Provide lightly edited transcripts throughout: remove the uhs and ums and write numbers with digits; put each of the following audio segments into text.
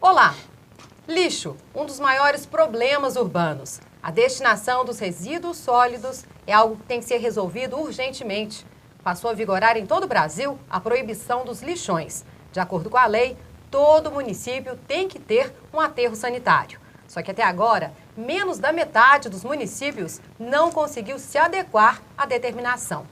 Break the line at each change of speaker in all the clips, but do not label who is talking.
Olá! Lixo, um dos maiores problemas urbanos. A destinação dos resíduos sólidos é algo que tem que ser resolvido urgentemente. Passou a vigorar em todo o Brasil a proibição dos lixões. De acordo com a lei, todo município tem que ter um aterro sanitário. Só que até agora, menos da metade dos municípios não conseguiu se adequar à determinação.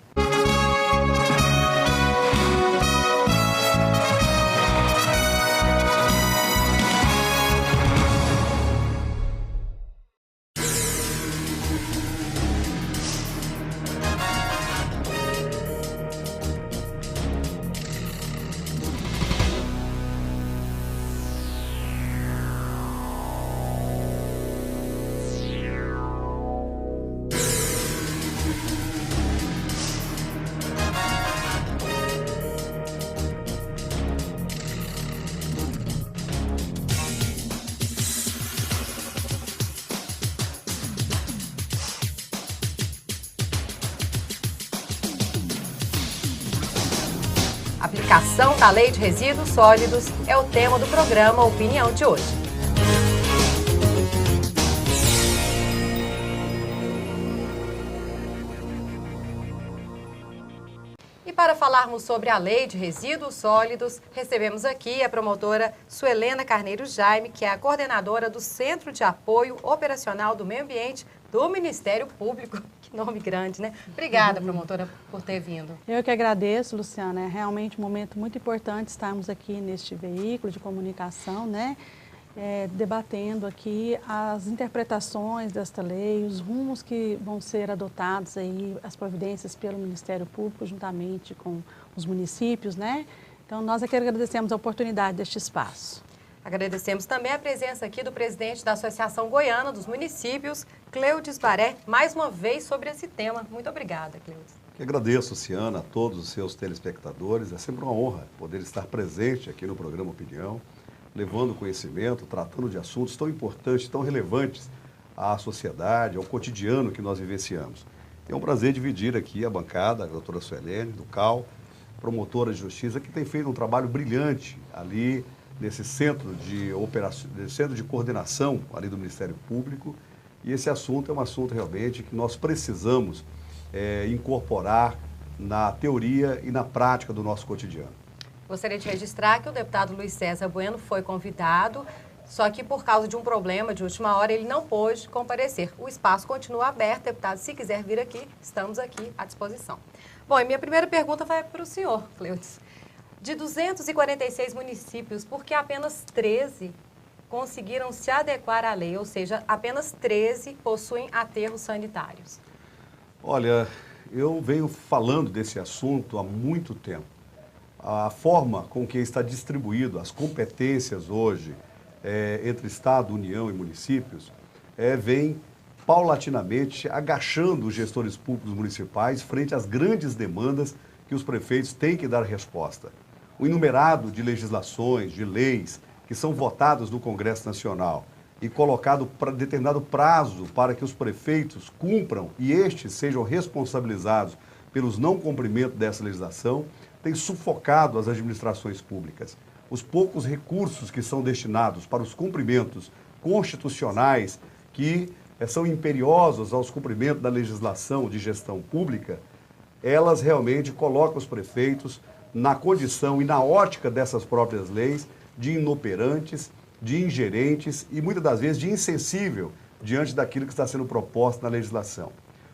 A aplicação da Lei de Resíduos Sólidos é o tema do programa Opinião de hoje. E para falarmos sobre a Lei de Resíduos Sólidos, recebemos aqui a promotora Suelena Carneiro Jaime, que é a coordenadora do Centro de Apoio Operacional do Meio Ambiente do Ministério Público. Que nome grande, né? Obrigada, promotora, por ter vindo.
Eu que agradeço, Luciana. É realmente um momento muito importante estarmos aqui neste veículo de comunicação, né? Debatendo aqui as interpretações desta lei, os rumos que vão ser adotados aí, as providências pelo Ministério Público, juntamente com os municípios, né? Então, nós aqui agradecemos a oportunidade deste espaço.
Agradecemos também a presença aqui do presidente da Associação Goiana dos Municípios, Cleudes Baré, mais uma vez sobre esse tema. Muito obrigada, Cleudes.
Eu agradeço, Luciana, a todos os seus telespectadores. É sempre uma honra poder estar presente aqui no programa Opinião, levando conhecimento, tratando de assuntos tão importantes, tão relevantes à sociedade, ao cotidiano que nós vivenciamos. É um prazer dividir aqui a bancada, a doutora Suelene, do CAL, promotora de justiça, que tem feito um trabalho brilhante ali nesse centro de operação, centro de coordenação ali do Ministério Público. E esse assunto é um assunto realmente que nós precisamos incorporar na teoria e na prática do nosso cotidiano.
Gostaria de registrar que o deputado Luiz César Bueno foi convidado, só que por causa de um problema de última hora ele não pôde comparecer. O espaço continua aberto, deputado, se quiser vir aqui, estamos aqui à disposição. Bom, e minha primeira pergunta vai para o senhor, Cleudes. De 246 municípios, por que apenas 13 conseguiram se adequar à lei? Ou seja, apenas 13 possuem aterros sanitários.
Olha, eu venho falando desse assunto há muito tempo. A forma com que está distribuído as competências hoje entre Estado, União e municípios vem paulatinamente agachando os gestores públicos municipais frente às grandes demandas que os prefeitos têm que dar resposta. O enumerado de legislações, de leis, que são votadas no Congresso Nacional e colocado para determinado prazo para que os prefeitos cumpram e estes sejam responsabilizados pelos não cumprimentos dessa legislação, tem sufocado as administrações públicas. Os poucos recursos que são destinados para os cumprimentos constitucionais, que são imperiosos aos cumprimentos da legislação de gestão pública, elas realmente colocam os prefeitos na condição e na ótica dessas próprias leis de inoperantes, de ingerentes e muitas das vezes de insensível diante daquilo que está sendo proposto na legislação.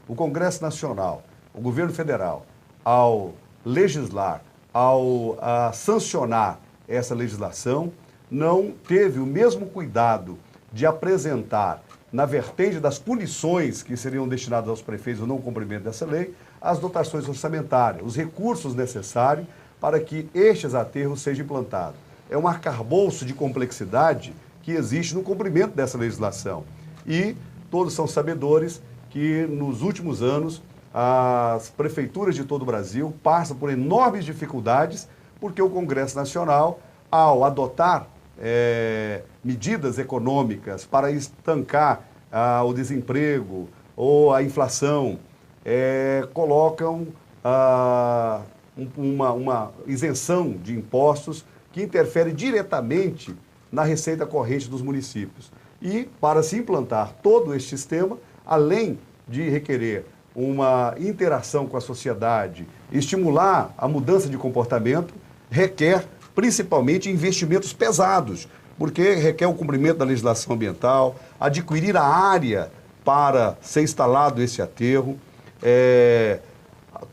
O Congresso Nacional, o governo federal, ao legislar, ao sancionar essa legislação, não teve o mesmo cuidado de apresentar, na vertente das punições que seriam destinadas aos prefeitos no não cumprimento dessa lei, as dotações orçamentárias, os recursos necessários para que estes aterros sejam implantados. É um arcabouço de complexidade que existe no cumprimento dessa legislação. E todos são sabedores que, nos últimos anos, as prefeituras de todo o Brasil passam por enormes dificuldades porque o Congresso Nacional, ao adotar medidas econômicas para estancar o desemprego ou a inflação, colocam uma isenção de impostos que interfere diretamente na receita corrente dos municípios. E para se implantar todo este sistema, além de requerer uma interação com a sociedade, estimular a mudança de comportamento, requer principalmente investimentos pesados, porque requer o cumprimento da legislação ambiental, adquirir a área para ser instalado esse aterro,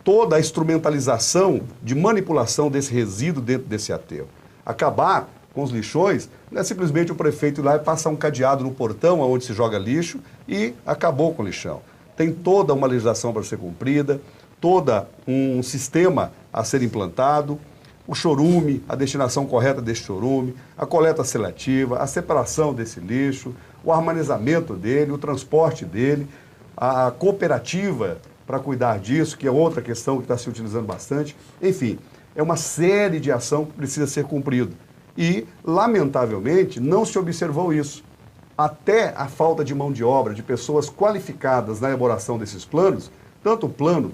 toda a instrumentalização de manipulação desse resíduo dentro desse aterro. Acabar com os lixões não é simplesmente o prefeito ir lá e passar um cadeado no portão onde se joga lixo e acabou com o lixão. Tem toda uma legislação para ser cumprida, todo um sistema a ser implantado, o chorume, a destinação correta desse chorume, a coleta seletiva, a separação desse lixo, o armazenamento dele, o transporte dele, a cooperativa para cuidar disso, que é outra questão que está se utilizando bastante. Enfim, é uma série de ação que precisa ser cumprida. E, lamentavelmente, não se observou isso. Até a falta de mão de obra, de pessoas qualificadas na elaboração desses planos, tanto o plano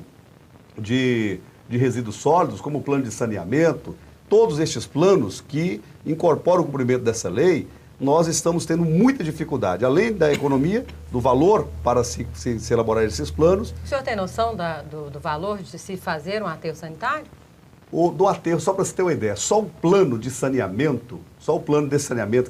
de resíduos sólidos, como o plano de saneamento, todos estes planos que incorporam o cumprimento dessa lei, nós estamos tendo muita dificuldade. Além da economia, do valor para se elaborar esses planos.
O senhor tem noção do valor de se fazer um aterro sanitário?
Do aterro, só para você ter uma ideia, só o plano de saneamento,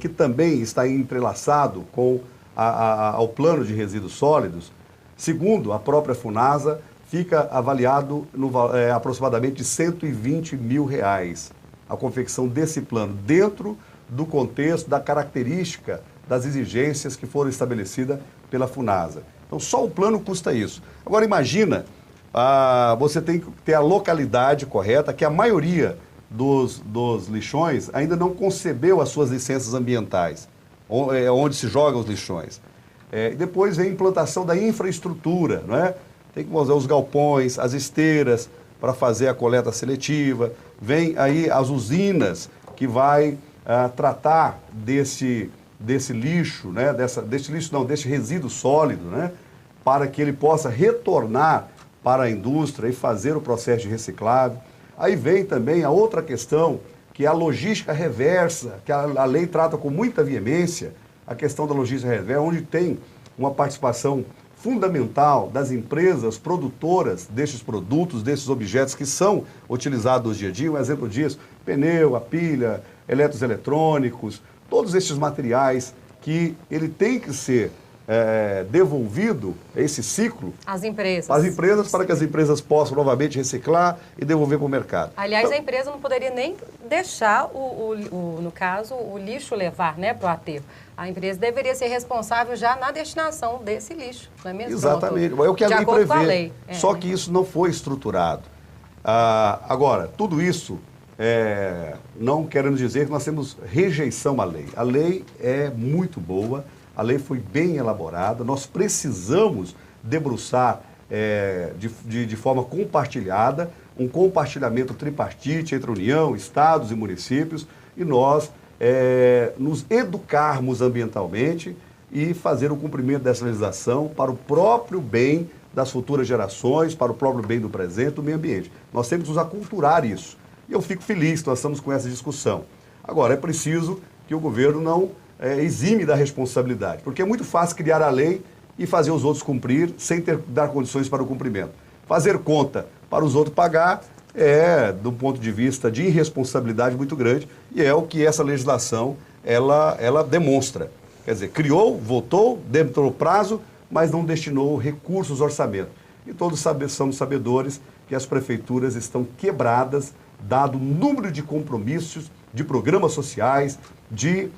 que também está entrelaçado com ao plano de resíduos sólidos, segundo a própria Funasa, fica avaliado aproximadamente de R$120 mil a confecção desse plano, dentro do contexto, da característica das exigências que foram estabelecidas pela Funasa. Então, só o plano custa isso. Agora, imagina, você tem que ter a localidade correta, que a maioria dos lixões ainda não concebeu as suas licenças ambientais, onde se jogam os lixões. E depois vem a implantação da infraestrutura, não é? Tem que usar os galpões, as esteiras para fazer a coleta seletiva. Vem aí as usinas que vai tratar desse lixo, né? Desse resíduo sólido, né? Para que ele possa retornar para a indústria e fazer o processo de reciclagem. Aí vem também a outra questão, que é a logística reversa, que a lei trata com muita veemência, a questão da logística reversa, onde tem uma participação fundamental das empresas produtoras destes produtos, desses objetos que são utilizados no dia a dia. Um exemplo disso, pneu, a pilha, eletrônicos, todos estes materiais que ele tem que ser devolvido, esse ciclo,
às empresas.
Para que as empresas possam novamente reciclar e devolver para o mercado.
Aliás, então, a empresa não poderia nem deixar, no caso, o lixo levar, né, para o aterro. A empresa deveria ser responsável já na destinação desse lixo, não é mesmo?
Exatamente, é o que a lei prevê.
Com a lei.
Só que isso não foi estruturado. Agora, tudo isso, não querendo dizer que nós temos rejeição à lei. A lei é muito boa, a lei foi bem elaborada, nós precisamos debruçar de forma compartilhada, um compartilhamento tripartite entre União, Estados e municípios, e nós nos educarmos ambientalmente e fazer o cumprimento dessa legislação para o próprio bem das futuras gerações, para o próprio bem do presente, do meio ambiente. Nós temos que nos aculturar isso. E eu fico feliz que nós estamos com essa discussão. Agora, é preciso que o governo não exime da responsabilidade, porque é muito fácil criar a lei e fazer os outros cumprir sem dar condições para o cumprimento. Fazer conta para os outros pagar do ponto de vista de irresponsabilidade muito grande, e é o que essa legislação ela demonstra. Quer dizer, criou, votou, debitou prazo, mas não destinou recursos, orçamento. E todos somos sabedores que as prefeituras estão quebradas, dado o número de compromissos, de programas sociais, de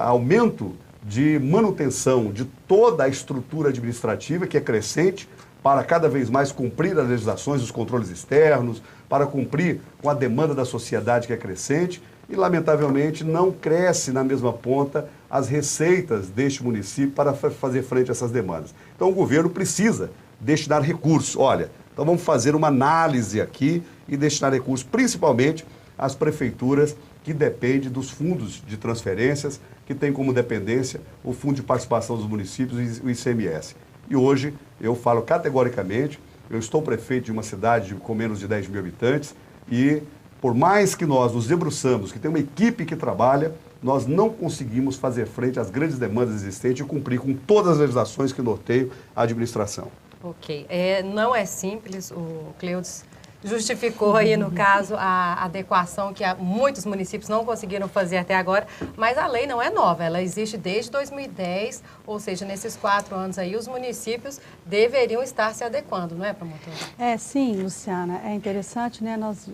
aumento de manutenção de toda a estrutura administrativa, que é crescente, para cada vez mais cumprir as legislações, os controles externos, para cumprir com a demanda da sociedade, que é crescente, e, lamentavelmente, não cresce na mesma ponta as receitas deste município para fazer frente a essas demandas. Então, o governo precisa destinar recursos. Olha, então vamos fazer uma análise aqui e destinar recursos, principalmente às prefeituras que dependem dos fundos de transferências, que tem como dependência o Fundo de Participação dos Municípios e o ICMS. E hoje, eu falo categoricamente, eu estou prefeito de uma cidade com menos de 10 mil habitantes e, por mais que nós nos debruçamos, que tem uma equipe que trabalha, nós não conseguimos fazer frente às grandes demandas existentes e cumprir com todas as legislações que norteiam a administração.
Ok. Não é simples, o Cleudes justificou aí, no caso, a adequação que muitos municípios não conseguiram fazer até agora, mas a lei não é nova, ela existe desde 2010, ou seja, nesses 4 anos aí, os municípios deveriam estar se adequando, não é, promotora?
Sim, Luciana, é interessante, né, nós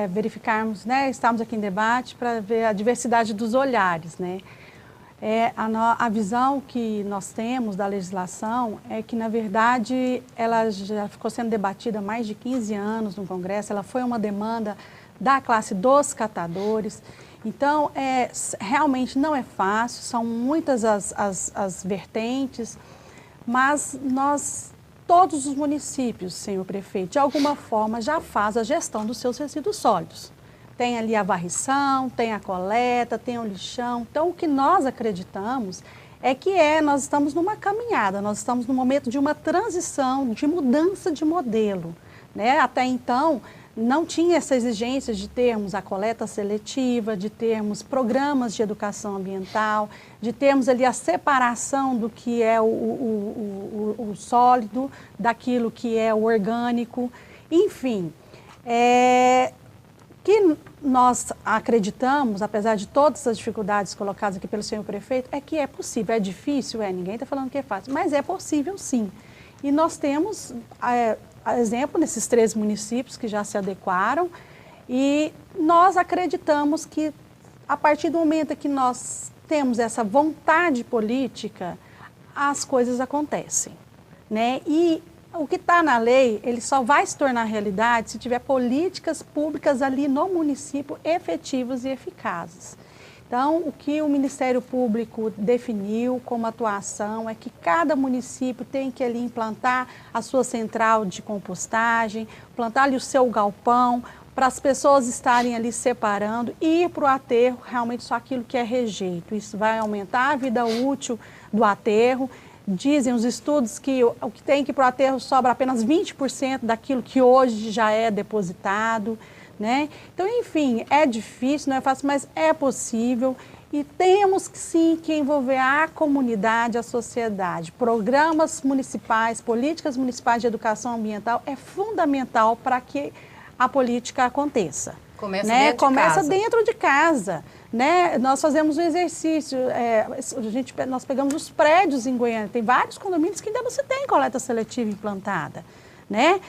verificarmos, né, estamos aqui em debate para ver a diversidade dos olhares, né. A visão que nós temos da legislação é que, na verdade, ela já ficou sendo debatida há mais de 15 anos no Congresso, ela foi uma demanda da classe dos catadores. Então, realmente não é fácil, são muitas as vertentes, mas todos os municípios, senhor prefeito, de alguma forma já faz a gestão dos seus resíduos sólidos. Tem ali a varrição, tem a coleta, tem o lixão. Então, o que nós acreditamos é que nós estamos numa caminhada, nós estamos no momento de uma transição, de mudança de modelo, né? Até então, não tinha essa exigência de termos a coleta seletiva, de termos programas de educação ambiental, de termos ali a separação do que é o sólido, daquilo que é o orgânico, enfim. Que nós acreditamos, apesar de todas as dificuldades colocadas aqui pelo senhor prefeito, é que é possível. É difícil? Ninguém está falando que é fácil, mas é possível sim. E nós temos exemplo nesses 3 municípios que já se adequaram e nós acreditamos que a partir do momento que nós temos essa vontade política, as coisas acontecem, né? E o que está na lei, ele só vai se tornar realidade se tiver políticas públicas ali no município efetivas e eficazes. Então, o que o Ministério Público definiu como atuação é que cada município tem que ali implantar a sua central de compostagem, plantar ali o seu galpão, para as pessoas estarem ali separando e ir para o aterro realmente só aquilo que é rejeito. Isso vai aumentar a vida útil do aterro. Dizem os estudos que o que tem que ir para o aterro sobra apenas 20% daquilo que hoje já é depositado, né? Então, enfim, é difícil, não é fácil, mas é possível e temos sim que envolver a comunidade, a sociedade. Programas municipais, políticas municipais de educação ambiental é fundamental para que a política aconteça. Começa dentro de casa. Né? Nós fazemos um exercício, nós pegamos os prédios em Goiânia, tem vários condomínios que ainda não se tem coleta seletiva implantada. Né?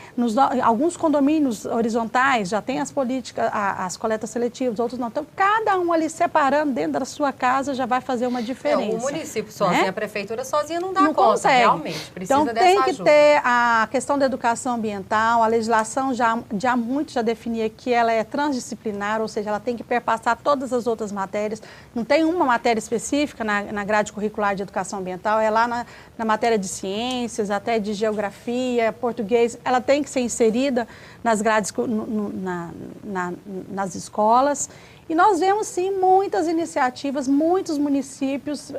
Alguns condomínios horizontais já tem as políticas, as coletas seletivas, outros não. Então, cada um ali separando dentro da sua casa já vai fazer uma diferença.
O município sozinho, né? A prefeitura sozinha não dá conta,
consegue.
Realmente. Precisa
então,
dessa ajuda.
Tem que ter a questão da educação ambiental, a legislação já definia que ela é transdisciplinar, ou seja, ela tem que perpassar todas as outras matérias. Não tem uma matéria específica na grade curricular de educação ambiental, é lá na matéria de ciências, até de geografia, português. Ela tem que ser inserida nas grades, nas escolas. E nós vemos, sim, muitas iniciativas, muitos municípios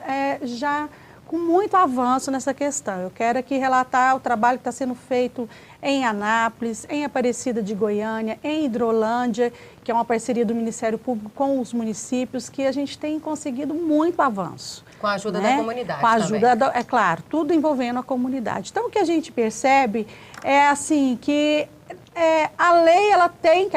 já com muito avanço nessa questão. Eu quero aqui relatar o trabalho que está sendo feito em Anápolis, em Aparecida de Goiânia, em Hidrolândia, que é uma parceria do Ministério Público com os municípios, que a gente tem conseguido muito avanço.
Com a ajuda da comunidade.
Com a ajuda, é claro, tudo envolvendo a comunidade. Então, o que a gente percebe é assim que a lei ela tem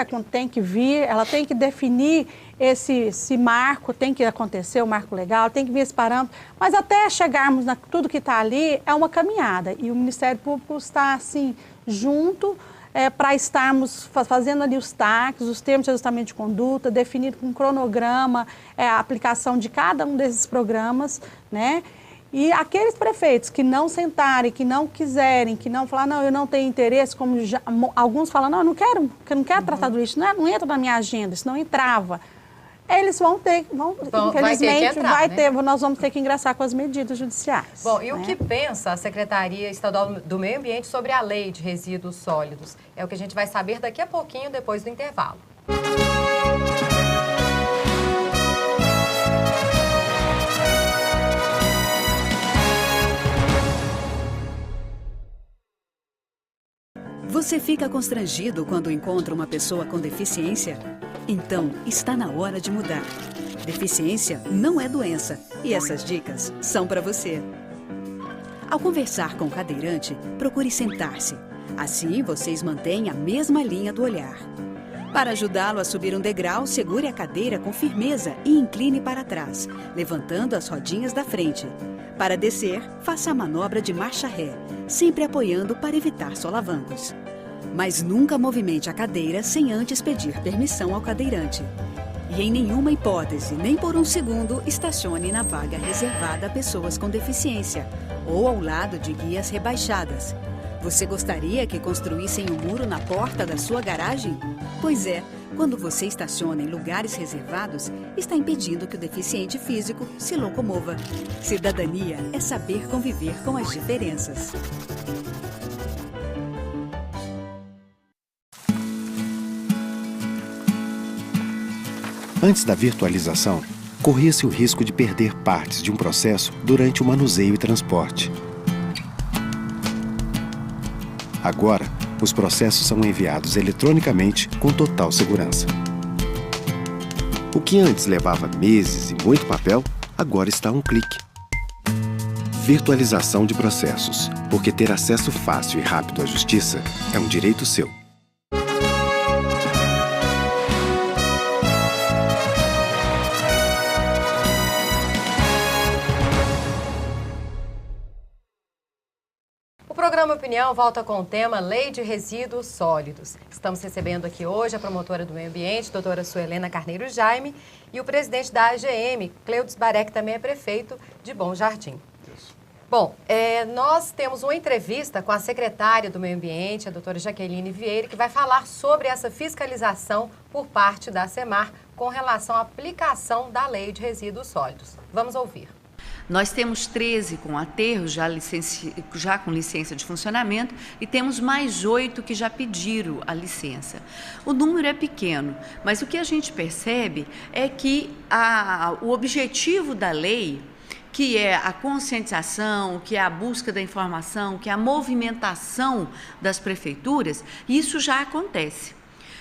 que vir, ela tem que definir esse marco, tem que acontecer o marco legal, tem que vir esse parâmetro, mas até chegarmos na tudo que está ali é uma caminhada e o Ministério Público está assim junto para estarmos fazendo ali os TACs, os termos de ajustamento de conduta, definido com um cronograma, a aplicação de cada um desses programas, né? E aqueles prefeitos que não sentarem, que não quiserem, que não falar, não, eu não tenho interesse, como alguns falam, não, eu não quero tratar do lixo, não entra na minha agenda, isso não entrava. Eles infelizmente, nós vamos ter que ingressar com as medidas judiciais.
Bom, e o que pensa a Secretaria Estadual do Meio Ambiente sobre a lei de resíduos sólidos? É o que a gente vai saber daqui a pouquinho, depois do intervalo.
Você fica constrangido quando encontra uma pessoa com deficiência? Então, está na hora de mudar. Deficiência não é doença e essas dicas são para você. Ao conversar com o cadeirante, procure sentar-se. Assim, vocês mantêm a mesma linha do olhar. Para ajudá-lo a subir um degrau, segure a cadeira com firmeza e incline para trás, levantando as rodinhas da frente. Para descer, faça a manobra de marcha ré, sempre apoiando para evitar solavancos. Mas nunca movimente a cadeira sem antes pedir permissão ao cadeirante. E em nenhuma hipótese, nem por um segundo, estacione na vaga reservada a pessoas com deficiência ou ao lado de guias rebaixadas. Você gostaria que construíssem um muro na porta da sua garagem? Pois é, quando você estaciona em lugares reservados, está impedindo que o deficiente físico se locomova. Cidadania é saber conviver com as diferenças.
Antes da virtualização, corria-se o risco de perder partes de um processo durante o manuseio e transporte. Agora, os processos são enviados eletronicamente com total segurança. O que antes levava meses e muito papel, agora está a um clique. Virtualização de processos, porque ter acesso fácil e rápido à justiça é um direito seu.
O programa Opinião volta com o tema Lei de Resíduos Sólidos. Estamos recebendo aqui hoje a promotora do meio ambiente, doutora Suelena Carneiro Jaime, e o presidente da AGM, Cleudes Baré, que também é prefeito de Bom Jardim.
Isso.
Bom, nós temos uma entrevista com a secretária do meio ambiente, a doutora Jaqueline Vieira, que vai falar sobre essa fiscalização por parte da SEMAR com relação à aplicação da Lei de Resíduos Sólidos. Vamos ouvir.
Nós temos 13 com aterros já com licença de funcionamento e temos mais 8 que já pediram a licença. O número é pequeno, mas o que a gente percebe é que o objetivo da lei, que é a conscientização, que é a busca da informação, que é a movimentação das prefeituras, isso já acontece.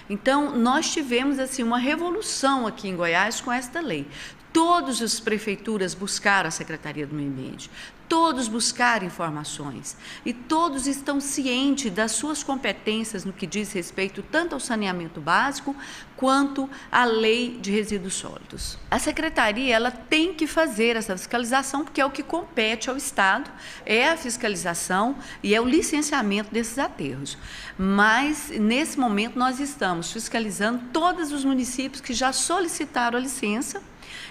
Então, nós tivemos assim, uma revolução aqui em Goiás com esta lei. Todas as prefeituras buscaram a Secretaria do Meio Ambiente, todos buscaram informações e todos estão cientes das suas competências no que diz respeito tanto ao saneamento básico quanto à Lei de Resíduos Sólidos. A Secretaria ela tem que fazer essa fiscalização porque é o que compete ao Estado, é a fiscalização e é o licenciamento desses aterros. Mas, nesse momento, nós estamos fiscalizando todos os municípios que já solicitaram a licença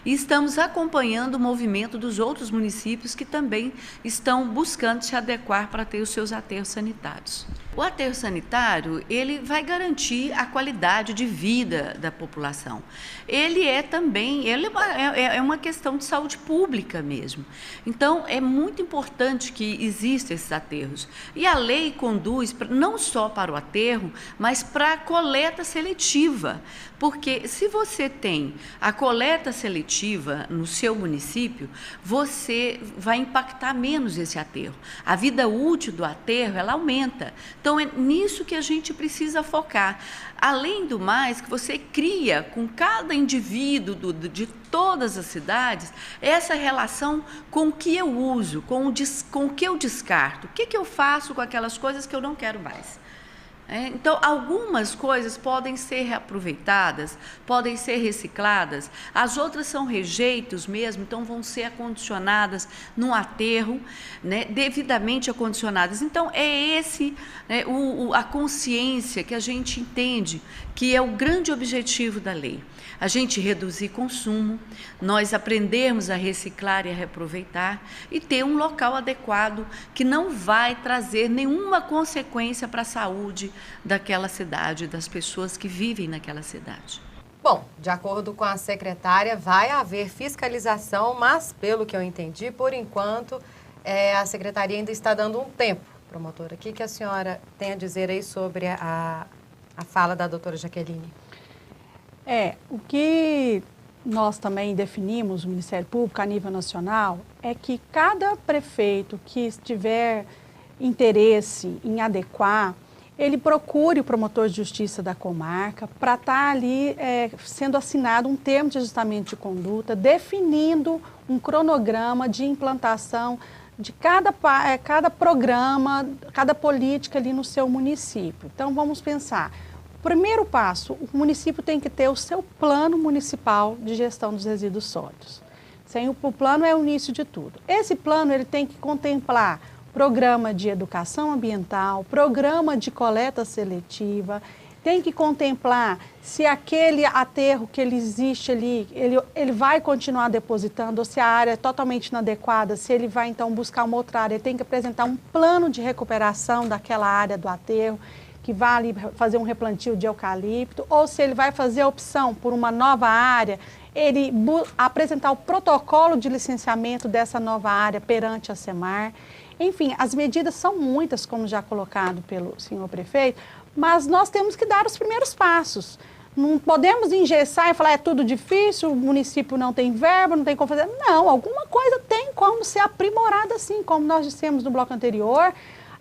e estamos acompanhando o movimento dos outros municípios que também estão buscando se adequar para ter os seus aterros sanitários. O aterro sanitário, ele vai garantir a qualidade de vida da população. Ele é também, é uma questão de saúde pública mesmo. Então, é muito importante que existam esses aterros. E a lei conduz não só para o aterro, mas para a coleta seletiva. Porque se você tem a coleta seletiva no seu município, você vai impactar menos esse aterro. A vida útil do aterro, ela aumenta. Então, é nisso que a gente precisa focar. Além do mais, que você cria com cada indivíduo de todas as cidades essa relação com o que eu uso, com o que eu descarto. O que eu faço com aquelas coisas que eu não quero mais? Então, algumas coisas podem ser reaproveitadas, podem ser recicladas, as outras são rejeitos mesmo, então vão ser acondicionadas num aterro, né, devidamente acondicionadas. Então, é a consciência que a gente entende que é o grande objetivo da lei. A gente reduzir consumo, nós aprendermos a reciclar e a reaproveitar e ter um local adequado que não vai trazer nenhuma consequência para a saúde daquela cidade, das pessoas que vivem naquela cidade.
Bom, de acordo com a secretária, vai haver fiscalização, mas, pelo que eu entendi, por enquanto, a secretaria ainda está dando um tempo. Promotora, o que a senhora tem a dizer aí sobre a fala da doutora Jaqueline?
O que nós também definimos, o Ministério Público, a nível nacional, é que cada prefeito que tiver interesse em adequar, ele procure o promotor de justiça da comarca para estar ali sendo assinado um termo de ajustamento de conduta, definindo um cronograma de implantação de cada programa, cada política ali no seu município. Então, vamos pensar. Primeiro passo, o município tem que ter o seu plano municipal de gestão dos resíduos sólidos. O plano é o início de tudo. Esse plano ele tem que contemplar programa de educação ambiental, programa de coleta seletiva, tem que contemplar se aquele aterro que ele existe ali, ele vai continuar depositando, ou se a área é totalmente inadequada, se ele vai então buscar uma outra área, ele tem que apresentar um plano de recuperação daquela área do aterro, que vai ali fazer um replantio de eucalipto, ou se ele vai fazer a opção por uma nova área, ele apresentar o protocolo de licenciamento dessa nova área perante a SEMAR. Enfim, as medidas são muitas, como já colocado pelo senhor prefeito, mas nós temos que dar os primeiros passos. Não podemos engessar e falar, é tudo difícil, o município não tem verba, não tem como fazer. Não, alguma coisa tem como ser aprimorada assim, como nós dissemos no bloco anterior.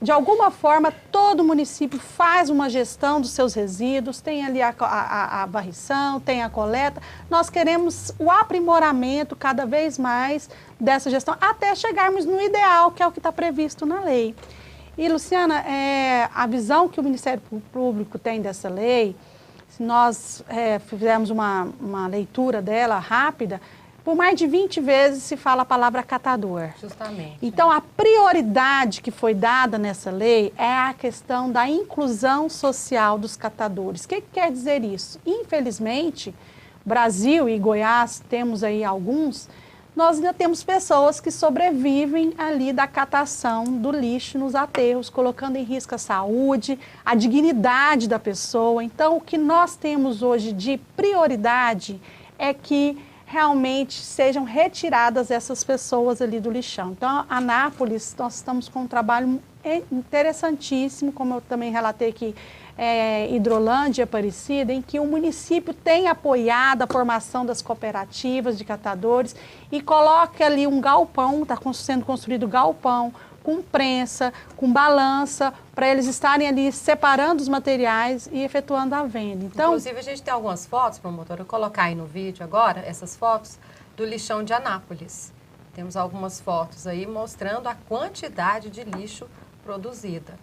De alguma forma, todo município faz uma gestão dos seus resíduos, tem ali a varrição, tem a coleta. Nós queremos o aprimoramento cada vez mais dessa gestão, até chegarmos no ideal, que é o que está previsto na lei. E, Luciana, a visão que o Ministério Público tem dessa lei, se nós fizermos uma leitura dela rápida, por mais de 20 vezes se fala a palavra catador.
Justamente.
Então, a prioridade que foi dada nessa lei é a questão da inclusão social dos catadores. O que quer dizer isso? Infelizmente, Brasil e Goiás, temos aí alguns, nós ainda temos pessoas que sobrevivem ali da catação do lixo nos aterros, colocando em risco a saúde, a dignidade da pessoa. Então, o que nós temos hoje de prioridade é que realmente sejam retiradas essas pessoas ali do lixão. Então, Anápolis, nós estamos com um trabalho interessantíssimo, como eu também relatei aqui, Hidrolândia e Aparecida, em que o município tem apoiado a formação das cooperativas de catadores e coloca ali um galpão, está sendo construído galpão, com prensa, com balança, para eles estarem ali separando os materiais e efetuando a venda. Então,
inclusive, a gente tem algumas fotos, promotora, eu vou colocar aí no vídeo agora, essas fotos do lixão de Anápolis. Temos algumas fotos aí mostrando a quantidade de lixo produzida.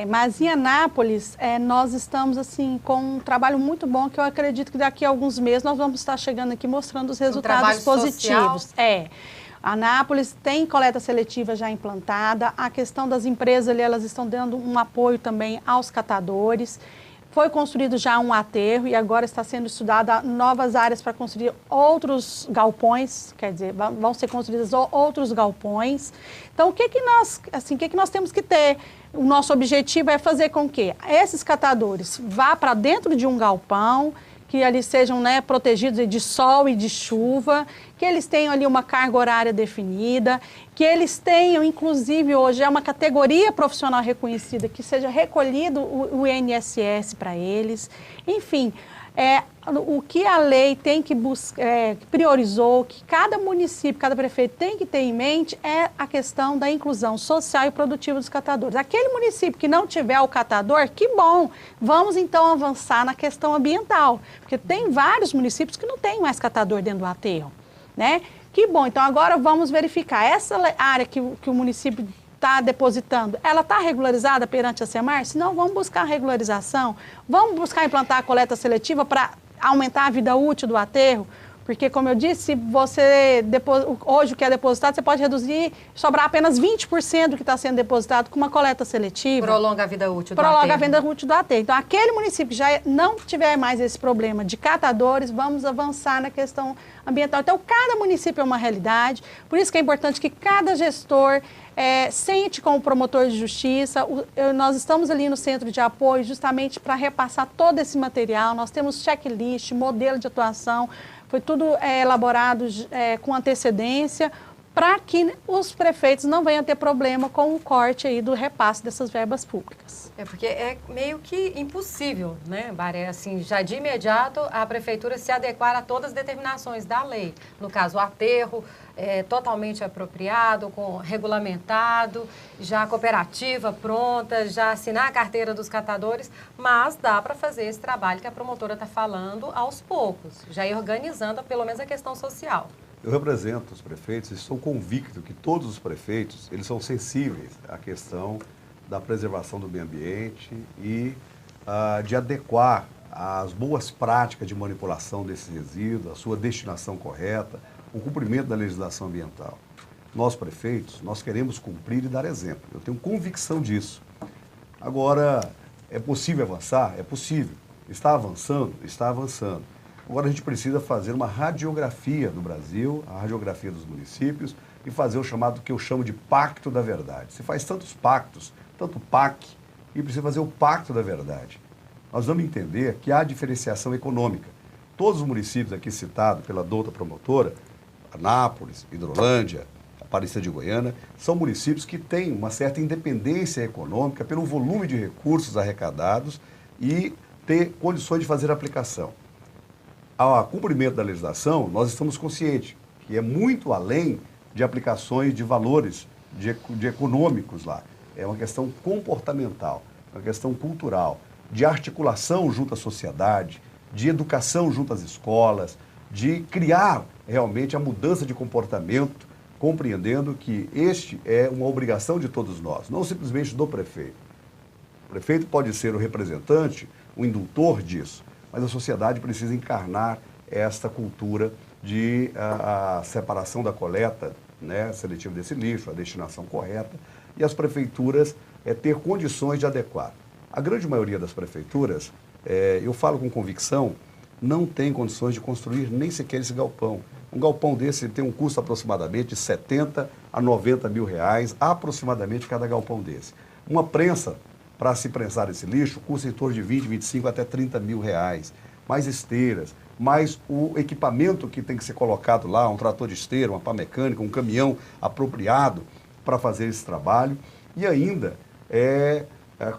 Mas em Anápolis, nós estamos assim com um trabalho muito bom, que eu acredito que daqui a alguns meses nós vamos estar chegando aqui mostrando os resultados positivos.
Social.
Anápolis tem coleta seletiva já implantada, a questão das empresas ali, elas estão dando um apoio também aos catadores. Foi construído já um aterro e agora está sendo estudada novas áreas para construir outros galpões, quer dizer, vão ser construídos outros galpões. Então, o que nós temos que ter? O nosso objetivo é fazer com que esses catadores vá para dentro de um galpão, que ali sejam protegidos de sol e de chuva, que eles tenham ali uma carga horária definida, que eles tenham, inclusive hoje, uma categoria profissional reconhecida, que seja recolhido o INSS para eles. Enfim, o que a lei tem que priorizou, que cada município, cada prefeito tem que ter em mente é a questão da inclusão social e produtiva dos catadores. Aquele município que não tiver o catador, que bom, vamos então avançar na questão ambiental, porque tem vários municípios que não tem mais catador dentro do aterro, né? Que bom, então agora vamos verificar, essa área que o município está depositando, ela está regularizada perante a SEMAR? Se não, vamos buscar a regularização, vamos buscar implantar a coleta seletiva para aumentar a vida útil do aterro, porque, como eu disse, se você hoje o que é depositado, você pode reduzir, sobrar apenas 20% do que está sendo depositado com uma coleta seletiva.
Prolonga a vida útil do aterro.
Prolonga a vida útil do aterro. Então, aquele município que já não tiver mais esse problema de catadores, vamos avançar na questão ambiental. Então, cada município é uma realidade, por isso que é importante que cada gestor sente com o promotor de justiça. Nós estamos ali no centro de apoio justamente para repassar todo esse material. Nós temos checklist, modelo de atuação, foi tudo elaborado com antecedência para que os prefeitos não venham a ter problema com o corte aí do repasse dessas verbas públicas.
É porque é meio que impossível, né, Baré, assim, já de imediato a prefeitura se adequar a todas as determinações da lei. No caso, o aterro é totalmente apropriado, regulamentado, já a cooperativa pronta, já assinar a carteira dos catadores, mas dá para fazer esse trabalho que a promotora está falando aos poucos, já ir organizando pelo menos a questão social.
Eu represento os prefeitos e estou convicto que todos os prefeitos, eles são sensíveis à questão da preservação do meio ambiente e de adequar as boas práticas de manipulação desses resíduos, a sua destinação correta, o cumprimento da legislação ambiental. Nós, prefeitos, nós queremos cumprir e dar exemplo. Eu tenho convicção disso. Agora, é possível avançar? É possível. Está avançando? Está avançando. Agora a gente precisa fazer uma radiografia do Brasil, a radiografia dos municípios e fazer o chamado que eu chamo de Pacto da Verdade. Se faz tantos pactos, tanto PAC, e precisa fazer o Pacto da Verdade. Nós vamos entender que há diferenciação econômica. Todos os municípios aqui citados pela douta promotora, Anápolis, Hidrolândia, Aparecida de Goiânia, são municípios que têm uma certa independência econômica pelo volume de recursos arrecadados e ter condições de fazer aplicação. Ao cumprimento da legislação, nós estamos conscientes que é muito além de aplicações de valores de econômicos lá. É uma questão comportamental, uma questão cultural, de articulação junto à sociedade, de educação junto às escolas, de criar realmente a mudança de comportamento, compreendendo que este é uma obrigação de todos nós, não simplesmente do prefeito. O prefeito pode ser o representante, o indutor disso, mas a sociedade precisa encarnar esta cultura de a separação da coleta, né, seletiva desse lixo, a destinação correta, e as prefeituras ter condições de adequar. A grande maioria das prefeituras, eu falo com convicção, não tem condições de construir nem sequer esse galpão. Um galpão desse tem um custo aproximadamente de 70 a 90 mil reais, aproximadamente cada galpão desse. Uma prensa para se prensar esse lixo custa em torno de 20, 25 até 30 mil reais. Mais esteiras, mais o equipamento que tem que ser colocado lá, um trator de esteira, uma pá mecânica, um caminhão apropriado para fazer esse trabalho. E ainda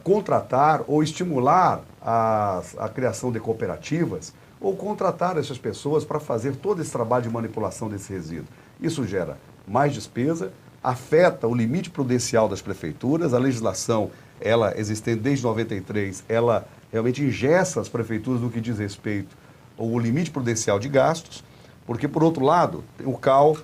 contratar ou estimular a criação de cooperativas ou contratar essas pessoas para fazer todo esse trabalho de manipulação desse resíduo. Isso gera mais despesa, afeta o limite prudencial das prefeituras, a legislação, ela existente desde 93, ela realmente engessa as prefeituras no que diz respeito ao limite prudencial de gastos, porque, por outro lado, tem o CAL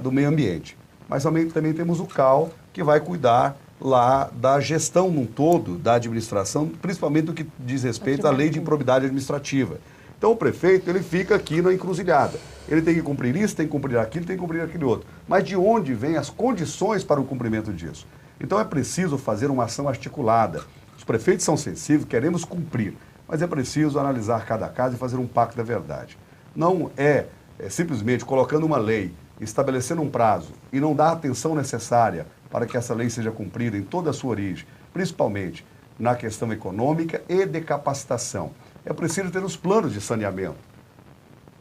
do meio ambiente. Mas também temos o CAL que vai cuidar lá da gestão num todo da administração, principalmente do que diz respeito à lei de improbidade administrativa. Então o prefeito, ele fica aqui na encruzilhada. Ele tem que cumprir isso, tem que cumprir aquilo, tem que cumprir aquele outro. Mas de onde vêm as condições para o cumprimento disso? Então é preciso fazer uma ação articulada. Os prefeitos são sensíveis, queremos cumprir, mas é preciso analisar cada caso e fazer um pacto da verdade. Não é simplesmente colocando uma lei, estabelecendo um prazo e não dar a atenção necessária para que essa lei seja cumprida em toda a sua origem, principalmente na questão econômica e de capacitação. É preciso ter os planos de saneamento.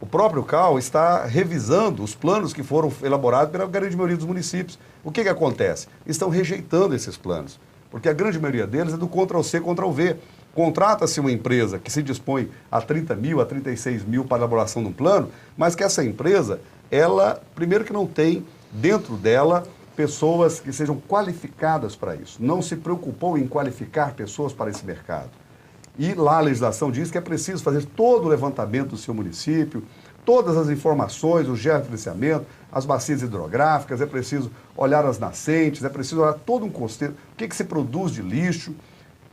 O próprio CAL está revisando os planos que foram elaborados pela grande maioria dos municípios. O que acontece? Estão rejeitando esses planos, porque a grande maioria deles é do Ctrl-C, Ctrl-V. Contrata-se uma empresa que se dispõe a 30 mil, a 36 mil para a elaboração de um plano, mas que essa empresa, ela, primeiro que não tem dentro dela pessoas que sejam qualificadas para isso. Não se preocupou em qualificar pessoas para esse mercado. E lá a legislação diz que é preciso fazer todo o levantamento do seu município, todas as informações, o georreferenciamento, as bacias hidrográficas, é preciso olhar as nascentes, é preciso olhar todo um costeiro, o que se produz de lixo,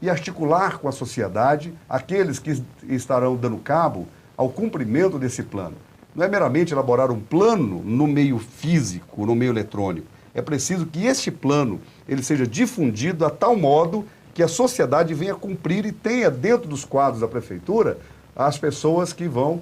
e articular com a sociedade aqueles que estarão dando cabo ao cumprimento desse plano. Não é meramente elaborar um plano no meio físico, no meio eletrônico. É preciso que este plano ele seja difundido a tal modo que a sociedade venha cumprir e tenha dentro dos quadros da prefeitura as pessoas que vão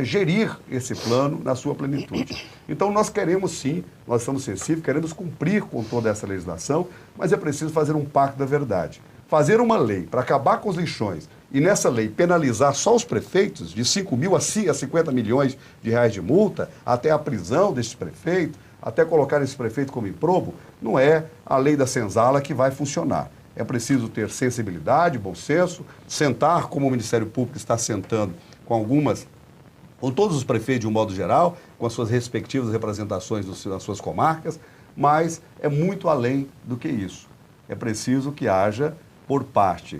gerir esse plano na sua plenitude. Então nós queremos sim, nós estamos sensíveis, queremos cumprir com toda essa legislação, mas é preciso fazer um pacto da verdade. Fazer uma lei para acabar com os lixões e nessa lei penalizar só os prefeitos de 5 mil a 50 milhões de reais de multa, até a prisão deste prefeito, até colocar esse prefeito como improbo, não é a lei da senzala que vai funcionar. É preciso ter sensibilidade, bom senso, sentar como o Ministério Público está sentando com todos os prefeitos de um modo geral, com as suas respectivas representações nas suas comarcas, mas é muito além do que isso. É preciso que haja, por parte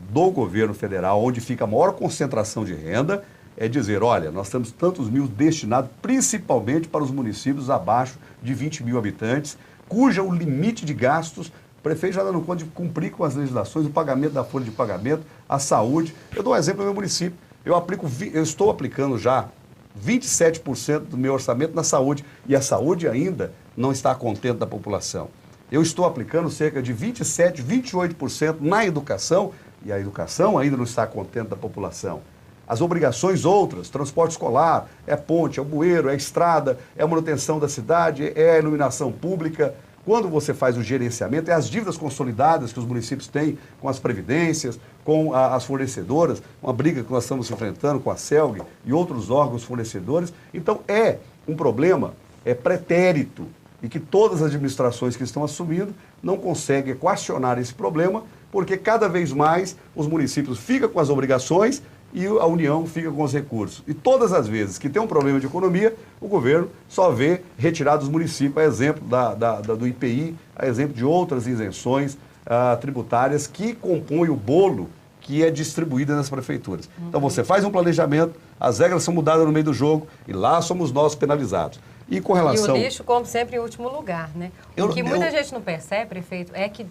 do governo federal, onde fica a maior concentração de renda, é dizer, olha, nós temos tantos mil destinados principalmente para os municípios abaixo de 20 mil habitantes, cuja o limite de gastos, o prefeito já dando conta de cumprir com as legislações, o pagamento da folha de pagamento, a saúde. Eu dou um exemplo no meu município. Eu estou aplicando já 27% do meu orçamento na saúde, e a saúde ainda não está contente da população. Eu estou aplicando cerca de 27%, 28% na educação, e a educação ainda não está contente da população. As obrigações outras, transporte escolar, é ponte, é o bueiro, é estrada, é a manutenção da cidade, é a iluminação pública. Quando você faz o gerenciamento, é as dívidas consolidadas que os municípios têm com as previdências, com as fornecedoras, uma briga que nós estamos enfrentando com a CELG e outros órgãos fornecedores. Então, é um problema pretérito e que todas as administrações que estão assumindo não conseguem equacionar esse problema, porque cada vez mais os municípios ficam com as obrigações e a União fica com os recursos. E todas as vezes que tem um problema de economia, o governo só vê retirar dos municípios, a exemplo do IPI, a exemplo de outras isenções tributárias que compõem o bolo que é distribuído nas prefeituras. Então você faz um planejamento, as regras são mudadas no meio do jogo e lá somos nós penalizados. E com relação...
E o lixo, como sempre, em último lugar, né? O que muita gente não percebe, prefeito, é que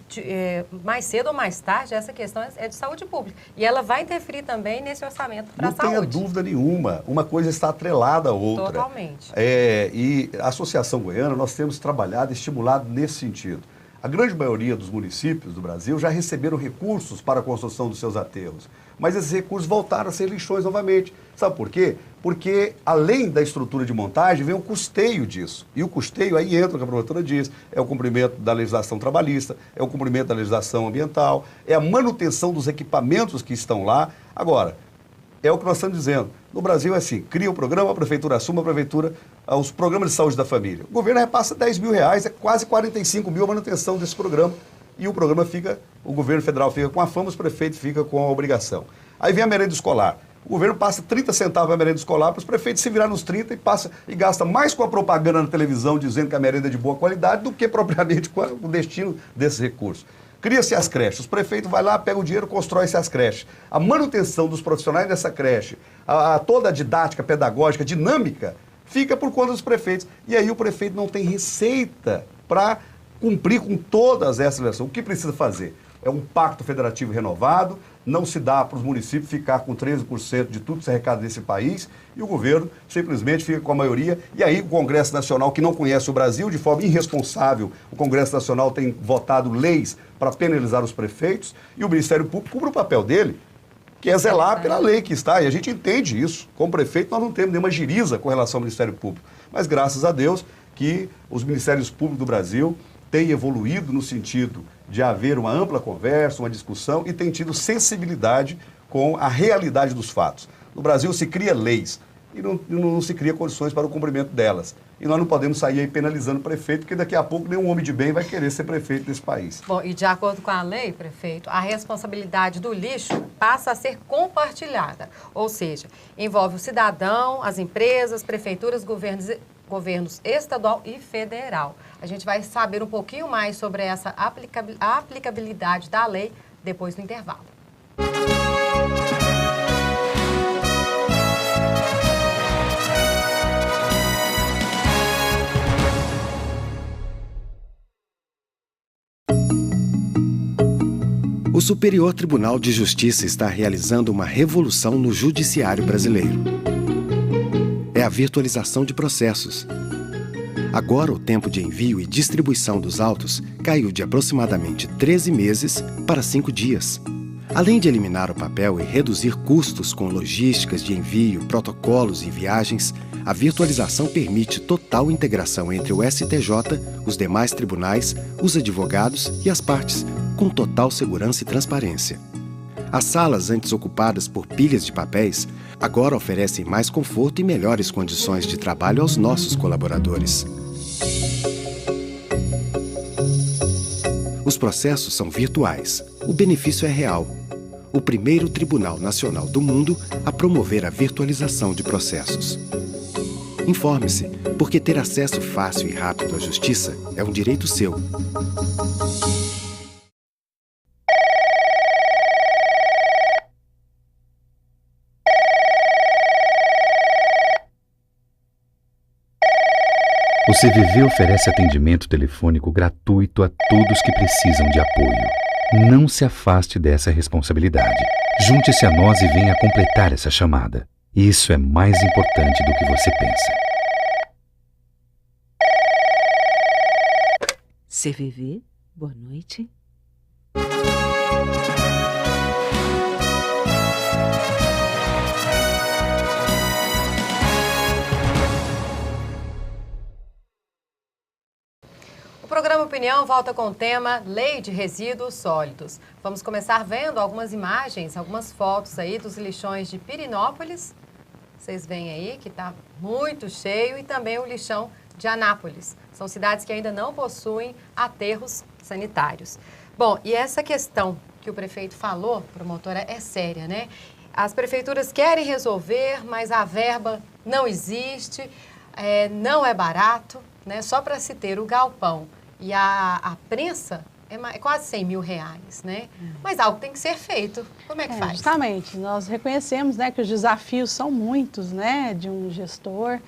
mais cedo ou mais tarde essa questão é de saúde pública. E ela vai interferir também nesse orçamento para a saúde.
Não tenha dúvida nenhuma. Uma coisa está atrelada à outra.
Totalmente.
E a Associação Goiana, nós temos trabalhado e estimulado nesse sentido. A grande maioria dos municípios do Brasil já receberam recursos para a construção dos seus aterros. Mas esses recursos voltaram a ser lixões novamente. Sabe por quê? Porque, além da estrutura de montagem, vem o custeio disso. E o custeio, aí entra o que a professora diz, é o cumprimento da legislação trabalhista, é o cumprimento da legislação ambiental, é a manutenção dos equipamentos que estão lá. Agora, é o que nós estamos dizendo. No Brasil é assim, cria o programa, a prefeitura assume, os programas de saúde da família. O governo repassa R$10 mil, é quase 45 mil a manutenção desse programa. E o governo federal fica com a fama, os prefeitos ficam com a obrigação. Aí vem a merenda escolar. O governo passa 30 centavos a merenda escolar para os prefeitos se virar nos 30 e gasta mais com a propaganda na televisão dizendo que a merenda é de boa qualidade do que propriamente com o destino desses recursos. Cria-se as creches, os prefeitos vão lá, pegam o dinheiro, constrói-se as creches. A manutenção dos profissionais dessa creche, toda a didática, pedagógica, dinâmica, fica por conta dos prefeitos. E aí o prefeito não tem receita para cumprir com todas essas legislações. O que precisa fazer? É um pacto federativo renovado, não se dá para os municípios ficar com 13% de tudo que se arrecada nesse país, e o governo simplesmente fica com a maioria, e aí o Congresso Nacional, que não conhece o Brasil, de forma irresponsável, o Congresso Nacional tem votado leis para penalizar os prefeitos, e o Ministério Público cumpre o papel dele, que é zelar pela lei que está, e a gente entende isso. Como prefeito, nós não temos nenhuma giriza com relação ao Ministério Público, mas graças a Deus que os Ministérios Públicos do Brasil têm evoluído no sentido de haver uma ampla conversa, uma discussão e tem tido sensibilidade com a realidade dos fatos. No Brasil se cria leis e não se cria condições para o cumprimento delas. E nós não podemos sair aí penalizando o prefeito, porque daqui a pouco nenhum homem de bem vai querer ser prefeito desse país.
Bom, e de acordo com a lei, prefeito, a responsabilidade do lixo passa a ser compartilhada. Ou seja, envolve o cidadão, as empresas, prefeituras, governos estadual e federal. A gente vai saber um pouquinho mais sobre essa aplicabilidade da lei depois do intervalo.
O Superior Tribunal de Justiça está realizando uma revolução no judiciário brasileiro. É a virtualização de processos. Agora, o tempo de envio e distribuição dos autos caiu de aproximadamente 13 meses para 5 dias. Além de eliminar o papel e reduzir custos com logísticas de envio, protocolos e viagens, a virtualização permite total integração entre o STJ, os demais tribunais, os advogados e as partes, com total segurança e transparência. As salas antes ocupadas por pilhas de papéis agora oferecem mais conforto e melhores condições de trabalho aos nossos colaboradores. Os processos são virtuais. O benefício é real. O primeiro Tribunal Nacional do mundo a promover a virtualização de processos. Informe-se, porque ter acesso fácil e rápido à justiça é um direito seu.
O CVV oferece atendimento telefônico gratuito a todos que precisam de apoio. Não se afaste dessa responsabilidade. Junte-se a nós e venha completar essa chamada. Isso é mais importante do que você pensa.
CVV, boa noite.
O programa Opinião volta com o tema Lei de Resíduos Sólidos. Vamos começar vendo algumas imagens, algumas fotos aí dos lixões de Pirenópolis. Vocês veem aí que está muito cheio, e também o lixão de Anápolis. São cidades que ainda não possuem aterros sanitários. Bom, e essa questão que o prefeito falou, promotora, é séria, né? As prefeituras querem resolver, mas a verba não existe, não é barato, né? Só para se ter o galpão e a prensa é quase 100 mil reais, né? Mas algo tem que ser feito. Como é que faz?
Justamente, nós reconhecemos, né, que os desafios são muitos, né, de um gestor,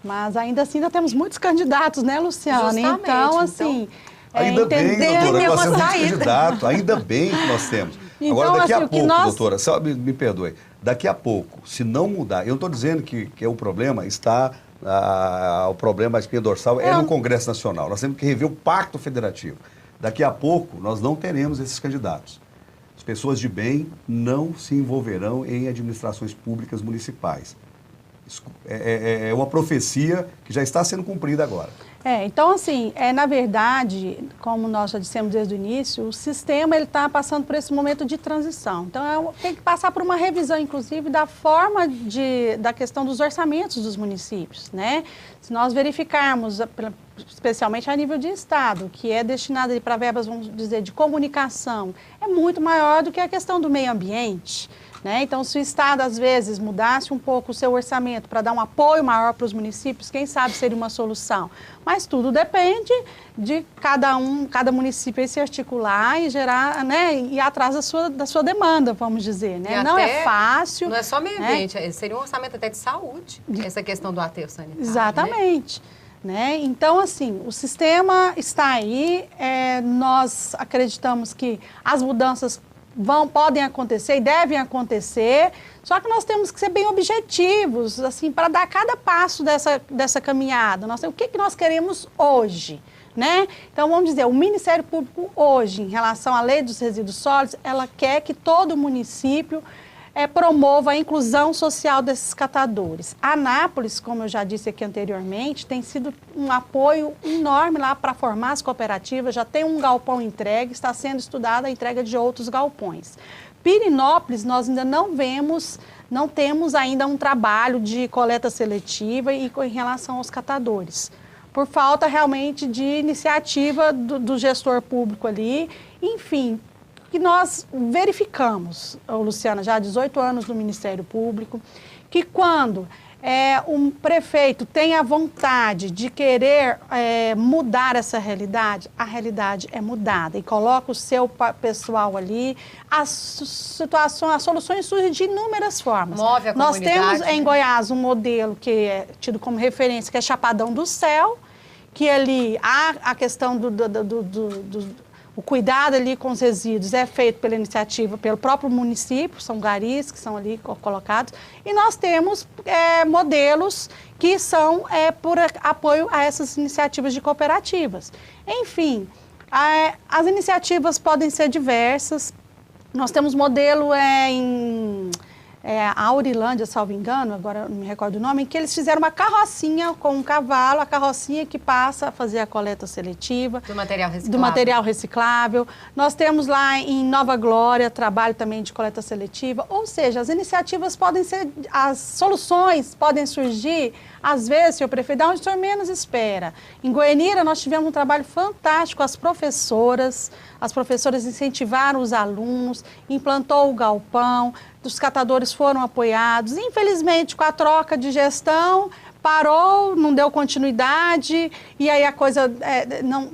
mas ainda assim ainda temos muitos candidatos, né, Luciana?
Justamente,
então, assim,
ainda bem, doutora,
tem
nós
uma
temos
saída.
um candidato, ainda bem que nós temos.
Então,
Agora, daqui
assim,
a pouco,
nós...
doutora, só me perdoe, daqui a pouco, se não mudar, eu não estou dizendo que o problema está, o problema da espinha dorsal é no Congresso Nacional, nós temos que rever o Pacto Federativo. Daqui a pouco, nós não teremos esses candidatos. As pessoas de bem não se envolverão em administrações públicas municipais. Isso é uma profecia que já está sendo cumprida agora.
Então, assim, na verdade, como nós já dissemos desde o início, o sistema está passando por esse momento de transição. Então, tem que passar por uma revisão, inclusive, da forma da questão dos orçamentos dos municípios, né? Se nós verificarmos, especialmente a nível de Estado, que é destinado para verbas, vamos dizer, de comunicação, é muito maior do que a questão do meio ambiente. Né? Então, se o Estado, às vezes, mudasse um pouco o seu orçamento para dar um apoio maior para os municípios, quem sabe seria uma solução. Mas tudo depende de cada município aí se articular e gerar, né, ir atrás da sua demanda, vamos dizer. Né? Não é fácil.
Não é só meio
né?
ambiente, seria um orçamento até de saúde, essa questão do aterro sanitário.
Exatamente. Né? Então, assim, o sistema está aí, nós acreditamos que as mudanças podem acontecer e devem acontecer, só que nós temos que ser bem objetivos, assim, para dar cada passo dessa caminhada. O que nós queremos hoje, né? Então, vamos dizer, o Ministério Público hoje, em relação à Lei dos Resíduos Sólidos, ela quer que todo município promova a inclusão social desses catadores. Anápolis, como eu já disse aqui anteriormente, tem sido um apoio enorme lá para formar as cooperativas, já tem um galpão entregue, está sendo estudada a entrega de outros galpões. Pirenópolis, nós ainda não temos ainda um trabalho de coleta seletiva em relação aos catadores, por falta realmente de iniciativa do gestor público ali, enfim, que nós verificamos, Luciana, já há 18 anos no Ministério Público, que quando um prefeito tem a vontade de querer mudar essa realidade, a realidade é mudada e coloca o seu pessoal ali, as soluções surgem de inúmeras formas.
Move a
Nós
comunidade,
temos em Goiás um modelo que é tido como referência, que é Chapadão do Céu, que ali há a questão o cuidado ali com os resíduos é feito pela iniciativa, pelo próprio município, são garis que são ali colocados, e nós temos modelos que são por apoio a essas iniciativas de cooperativas. Enfim, as iniciativas podem ser diversas, nós temos modelo a Aurilândia, salvo engano, agora não me recordo o nome, em que eles fizeram uma carrocinha com um cavalo, a carrocinha que passa a fazer a coleta seletiva.
Do material reciclável.
Do material reciclável. Nós temos lá em Nova Glória trabalho também de coleta seletiva, ou seja, as iniciativas podem ser, as soluções podem surgir, às vezes, senhor prefeito, da onde o senhor menos espera. Em Goianira, nós tivemos um trabalho fantástico, as professoras incentivaram os alunos, implantou o galpão, os catadores foram apoiados. Infelizmente, com a troca de gestão, parou, não deu continuidade, e aí a coisa não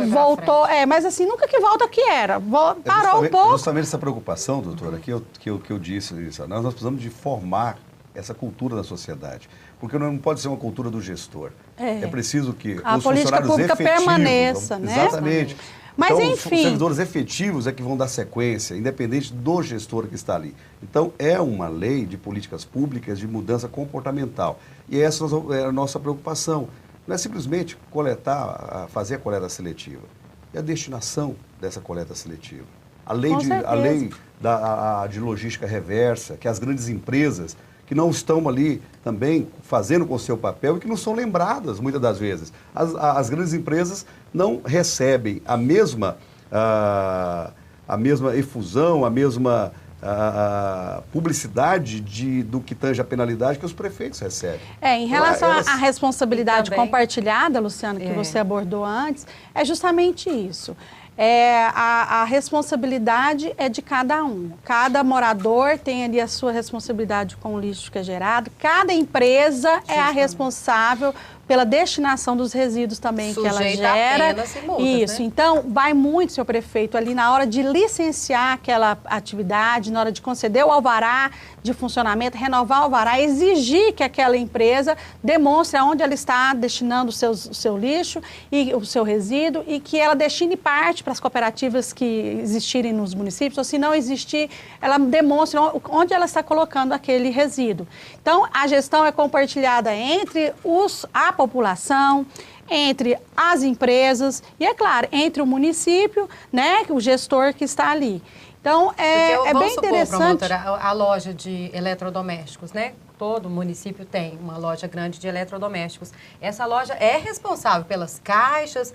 voltou. Mas assim, nunca que volta o que era. Parou um pouco.
Justamente essa preocupação, doutora, que eu disse isso. Nós precisamos de formar essa cultura da sociedade. Porque não pode ser uma cultura do gestor. É preciso que
a
os
política
funcionários
pública
efetivos...
permaneça, né?
Exatamente.
Mas,
então,
enfim...
os servidores efetivos é que vão dar sequência, independente do gestor que está ali. Então, é uma lei de políticas públicas de mudança comportamental. E essa é a nossa preocupação. Não é simplesmente fazer a coleta seletiva. É a destinação dessa coleta seletiva. A lei de logística reversa, que as grandes empresas que não estão ali também fazendo com o seu papel e que não são lembradas, muitas das vezes. As grandes empresas não recebem a mesma efusão, a mesma publicidade do que tange a penalidade que os prefeitos recebem.
Em relação à responsabilidade compartilhada, Luciana, que você abordou antes, é justamente isso. A responsabilidade é de cada um. Cada morador tem ali a sua responsabilidade com o lixo que é gerado. Cada empresa é a responsável pela destinação dos resíduos também que ela gera.
Apenas e multas,
isso,
né?
Então vai muito, senhor prefeito, ali na hora de licenciar aquela atividade, na hora de conceder o alvará de funcionamento, renovar o alvará, exigir que aquela empresa demonstre aonde ela está destinando o seu lixo e o seu resíduo e que ela destine parte para as cooperativas que existirem nos municípios, ou se não existir, ela demonstre onde ela está colocando aquele resíduo. Então, a gestão é compartilhada entre a população, entre as empresas e, é claro, entre o município, né, o gestor que está ali. Então, é bem interessante.
Promotora, a loja de eletrodomésticos, né? Todo município tem uma loja grande de eletrodomésticos. Essa loja é responsável pelas caixas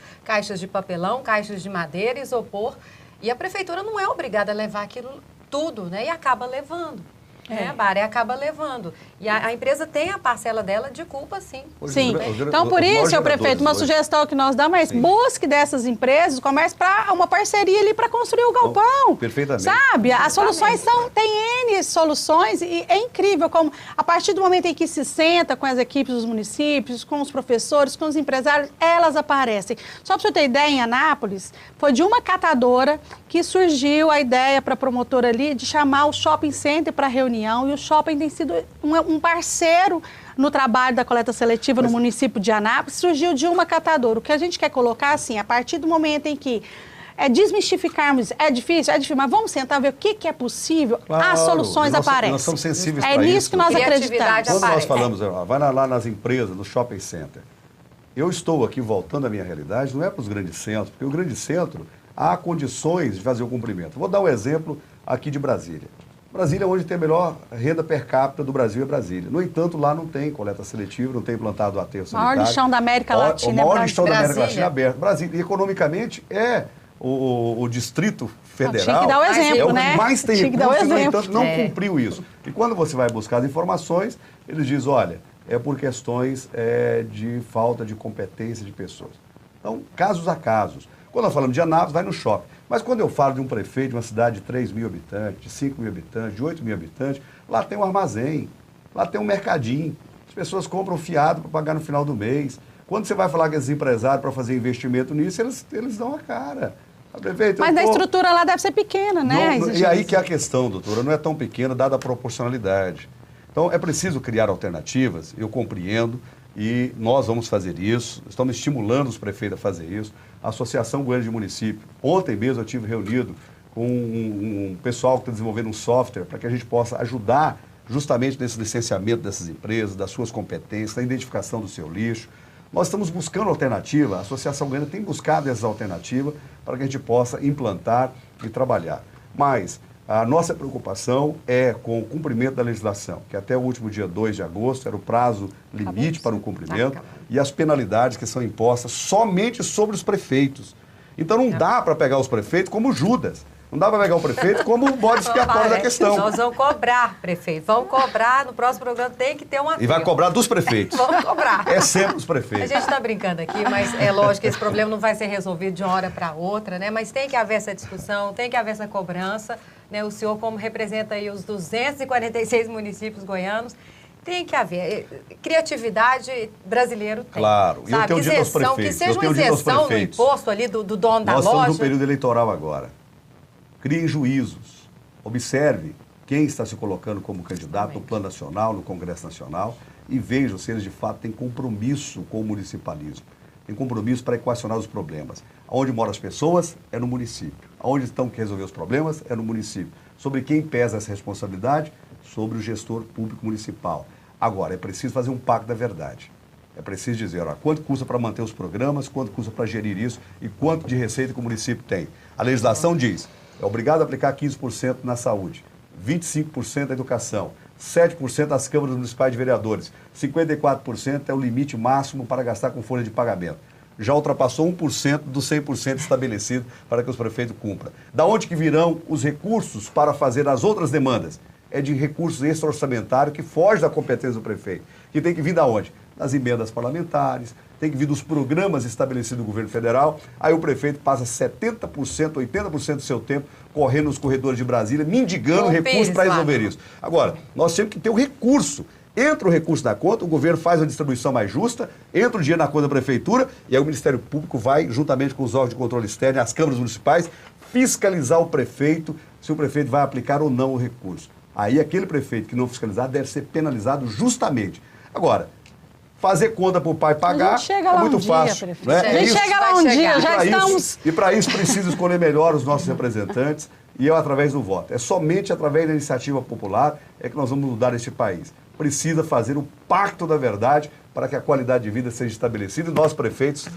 de papelão, caixas de madeira, isopor, e a prefeitura não é obrigada a levar aquilo tudo, né? E acaba levando. A Bari acaba levando. E a empresa tem a parcela dela de culpa, sim.
Sim. Então, por isso, senhor prefeito, uma sugestão que nós damos é busque dessas empresas, o comércio, para uma parceria ali para construir o galpão.
Perfeitamente.
Sabe? As soluções tem N soluções e é incrível como, a partir do momento em que se senta com as equipes dos municípios, com os professores, com os empresários, elas aparecem. Só para você ter ideia, em Anápolis, foi de uma catadora que surgiu a ideia para a promotora ali de chamar o shopping center para reunião, e o shopping tem sido um parceiro no trabalho da coleta seletiva no município de Anápolis, surgiu de uma catadora. O que a gente quer colocar, assim, a partir do momento em que desmistificarmos, é difícil, mas vamos sentar ver o que é possível, as soluções aparecem.
Nós somos sensíveis para isso.
É nisso que nós acreditamos.
Quando nós falamos, vai lá nas empresas, no shopping center, eu estou aqui voltando à minha realidade, não é para os grandes centros, porque o grande centro há condições de fazer o cumprimento. Vou dar um exemplo aqui de Brasília. Brasília é onde tem a melhor renda per capita do Brasil, é Brasília. No entanto, lá não tem coleta seletiva, não tem implantado o aterro sanitário.
O maior lixão da América Latina.
O maior lixão da América Latina é aberto. Brasília, economicamente, é o Distrito Federal.
Tinha que dar o exemplo,
né? É o que mais tem recursos, no entanto, não
É.
cumpriu isso. E quando você vai buscar as informações, eles dizem, olha, é por questões de falta de competência de pessoas. Então, casos a casos. Quando nós falamos de Anápolis, vai no shopping. Mas quando eu falo de um prefeito de uma cidade de 3 mil habitantes, de 5 mil habitantes, de 8 mil habitantes, lá tem um armazém, lá tem um mercadinho. As pessoas compram fiado para pagar no final do mês. Quando você vai falar com esses empresários para fazer investimento nisso, eles dão a cara. Prefeito,
mas a estrutura lá deve ser pequena, né?
E aí que é a questão, doutora, não é tão pequena, dada a proporcionalidade. Então, é preciso criar alternativas, eu compreendo, e nós vamos fazer isso, estamos estimulando os prefeitos a fazer isso. A Associação Goiana de Município, ontem mesmo eu estive reunido com um pessoal que está desenvolvendo um software para que a gente possa ajudar justamente nesse licenciamento dessas empresas, das suas competências, na identificação do seu lixo. Nós estamos buscando alternativa, a Associação Goiana tem buscado essas alternativas para que a gente possa implantar e trabalhar. Mas A nossa preocupação é com o cumprimento da legislação, que até o último dia 2 de agosto era o prazo limite para o cumprimento, e as penalidades que são impostas somente sobre os prefeitos. Então não dá para pegar os prefeitos como Judas. Não dá para pegar o prefeito como o bode expiatório da questão.
Nós vamos cobrar, prefeito. Vamos cobrar, no próximo programa tem que ter uma...
E vai cobrar dos prefeitos.
Vamos cobrar.
É sempre os prefeitos.
A gente está brincando aqui, mas é lógico que esse problema não vai ser resolvido de uma hora para outra, né? Mas tem que haver essa discussão, tem que haver essa cobrança, né? O senhor, como representa aí os 246 municípios goianos, tem que haver. Criatividade brasileiro tem.
Claro. E eu tenho dito aos
isenção,
prefeitos.
que seja uma isenção no imposto ali do dono da loja.
Nós estamos no período eleitoral agora. Criem juízos. Observe quem está se colocando como candidato no plano nacional, no Congresso Nacional, e vejam se eles de fato têm compromisso com o municipalismo. Tem compromisso para equacionar os problemas. Onde moram as pessoas é no município. Onde estão que resolver os problemas é no município. Sobre quem pesa essa responsabilidade? Sobre o gestor público municipal. Agora, é preciso fazer um pacto da verdade. É preciso dizer, ó, quanto custa para manter os programas, quanto custa para gerir isso e quanto de receita que o município tem. A legislação diz, é obrigado a aplicar 15% na saúde, 25% na educação, 7% das câmaras municipais de vereadores, 54% é o limite máximo para gastar com folha de pagamento. Já ultrapassou 1% dos 100% estabelecido para que os prefeitos cumpram. Da onde que virão os recursos para fazer as outras demandas? É de recursos extra-orçamentários que foge da competência do prefeito. Que tem que vir da onde? Das emendas parlamentares, tem que vir dos programas estabelecidos do governo federal. Aí o prefeito passa 70%, 80% do seu tempo correndo nos corredores de Brasília, mendigando recursos para resolver isso. Agora, nós temos que ter o recurso. Entra o recurso da conta, o governo faz uma distribuição mais justa, entra o dinheiro na conta da prefeitura e aí o Ministério Público vai, juntamente com os órgãos de controle externo e as câmaras municipais, fiscalizar o prefeito, se o prefeito vai aplicar ou não o recurso. Aí aquele prefeito que não fiscalizar deve ser penalizado justamente. Agora, fazer conta para o pai pagar é muito fácil. Né?
A gente chega lá um dia, já estamos...
E para isso precisa escolher melhor os nossos representantes e eu através do voto. É somente através da iniciativa popular é que nós vamos mudar este país. Precisa fazer o pacto da verdade para que a qualidade de vida seja estabelecida e nós, prefeitos,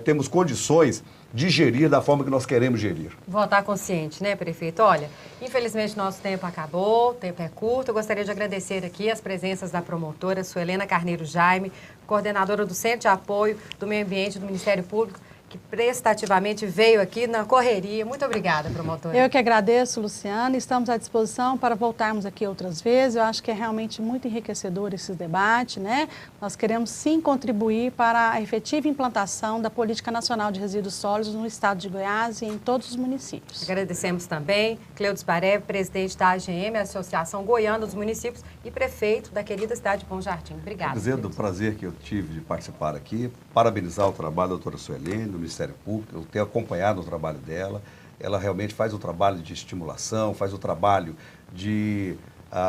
temos condições de gerir da forma que nós queremos gerir.
Votar consciente, né, prefeito? Olha, infelizmente nosso tempo acabou, o tempo é curto. Eu gostaria de agradecer aqui as presenças da promotora Suelena Carneiro Jaime, coordenadora do Centro de Apoio do Meio Ambiente do Ministério Público, que prestativamente veio aqui na correria. Muito obrigada, promotora.
Eu que agradeço, Luciana. Estamos à disposição para voltarmos aqui outras vezes. Eu acho que é realmente muito enriquecedor esse debate, né? Nós queremos sim contribuir para a efetiva implantação da Política Nacional de Resíduos Sólidos no estado de Goiás e em todos os municípios.
Agradecemos também Cleudes Barev, presidente da AGM, Associação Goiana dos Municípios, e prefeito da querida cidade de Bom Jardim. Obrigada.
Dizendo o prazer que eu tive de participar aqui, parabenizar o trabalho da doutora Suelene, do Ministério Público, eu tenho acompanhado o trabalho dela, ela realmente faz o trabalho de estimulação, faz o trabalho de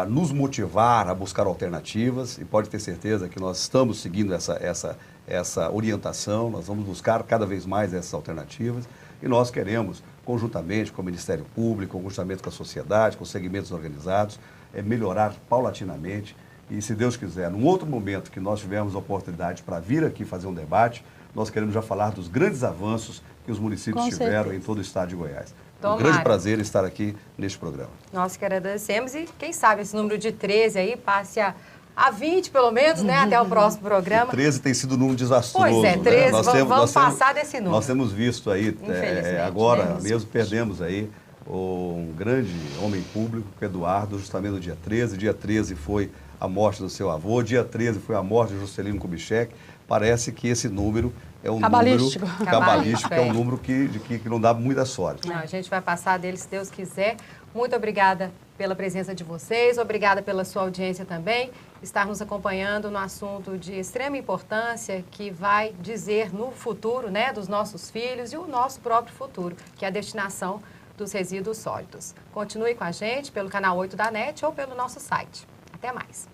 nos motivar a buscar alternativas e pode ter certeza que nós estamos seguindo essa orientação, nós vamos buscar cada vez mais essas alternativas e nós queremos, conjuntamente com o Ministério Público, conjuntamente com a sociedade, com os segmentos organizados, melhorar paulatinamente e, se Deus quiser, num outro momento que nós tivermos a oportunidade para vir aqui fazer um debate, nós queremos já falar dos grandes avanços que os municípios tiveram em todo o estado de Goiás. É um grande prazer estar aqui neste programa.
Nós que agradecemos e quem sabe esse número de 13 aí passe a 20 pelo menos, né, até o próximo programa.
13 tem sido um número desastroso.
Pois é, 13,
né?
vamos passar desse número.
Nós temos visto aí, agora mesmo perdemos aí um grande homem público, que é Eduardo, justamente no dia 13. Dia 13 foi a morte do seu avô, dia 13 foi a morte de Juscelino Kubitschek. Parece que esse número é um
cabalístico.
Número cabalístico, é um número que não dá muita sorte.
Não, a gente vai passar dele, se Deus quiser. Muito obrigada pela presença de vocês, obrigada pela sua audiência também, estar nos acompanhando no assunto de extrema importância que vai dizer no futuro, né, dos nossos filhos e o nosso próprio futuro, que é a destinação dos resíduos sólidos. Continue com a gente pelo canal 8 da NET ou pelo nosso site. Até mais.